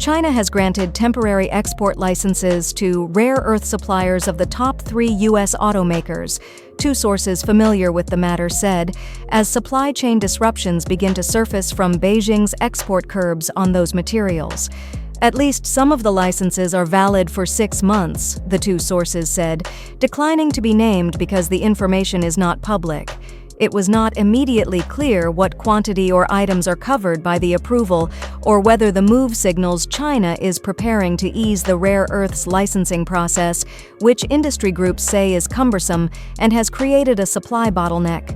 China has granted temporary export licenses to rare earth suppliers of the top 3 U.S. automakers, two sources familiar with the matter said, as supply chain disruptions begin to surface from Beijing's export curbs on those materials. At least some of the licenses are valid for 6 months, the two sources said, declining to be named because the information is not public. It was not immediately clear what quantity or items are covered by the approval or whether the move signals China is preparing to ease the rare earths licensing process, which industry groups say is cumbersome and has created a supply bottleneck.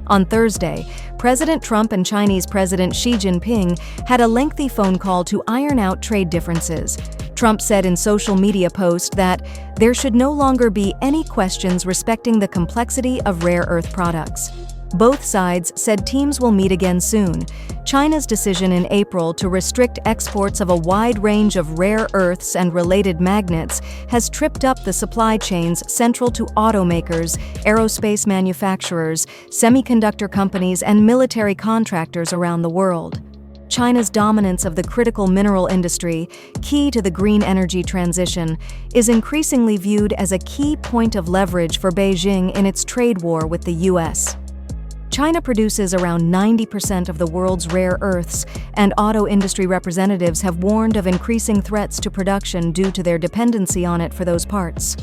On Thursday, President Trump and Chinese President Xi Jinping had a lengthy phone call to iron out trade differences. Trump said in social media post that there should no longer be any questions respecting the complexity of rare earth products. Both sides said teams will meet again soon. China's decision in April to restrict exports of a wide range of rare earths and related magnets has tripped up the supply chains central to automakers, aerospace manufacturers, semiconductor companies, and military contractors around the world. China's dominance of the critical mineral industry, key to the green energy transition, is increasingly viewed as a key point of leverage for Beijing in its trade war with the U.S. China produces around 90% of the world's rare earths, and auto industry representatives have warned of increasing threats to production due to their dependency on it for those parts.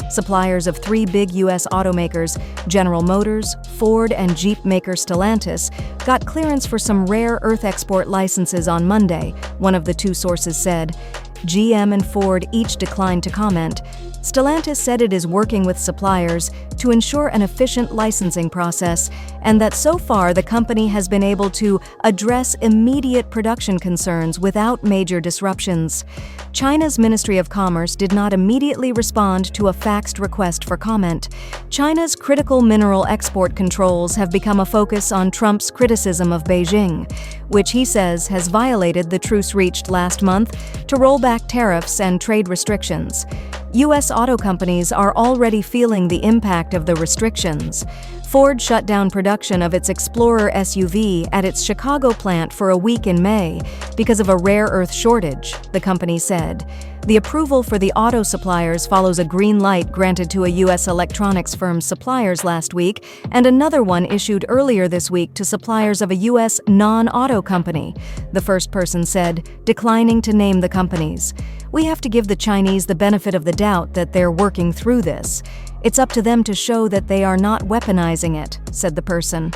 Suppliers of 3 big U.S. automakers, General Motors, Ford, and Jeep maker Stellantis, got clearance for some rare earth export licenses on Monday, one of the two sources said. GM and Ford each declined to comment. Stellantis said it is working with suppliers to ensure an efficient licensing process and that so far the company has been able to address immediate production concerns without major disruptions. China's Ministry of Commerce did not immediately respond to a faxed request for comment. China's critical mineral export controls have become a focus on Trump's criticism of Beijing, which he says has violated the truce reached last month to roll back tariffs and trade restrictions. U.S. auto companies are already feeling the impact of the restrictions. Ford shut down production of its Explorer SUV at its Chicago plant for a week in May because of a rare earth shortage, the company said. The approval for the auto suppliers follows a green light granted to a U.S. electronics firm's suppliers last week and another one issued earlier this week to suppliers of a U.S. non-auto company, the first person said, declining to name the companies. We have to give the Chinese the benefit of the doubt that they're working through this. It's up to them to show that they are not weaponizing it, said the person.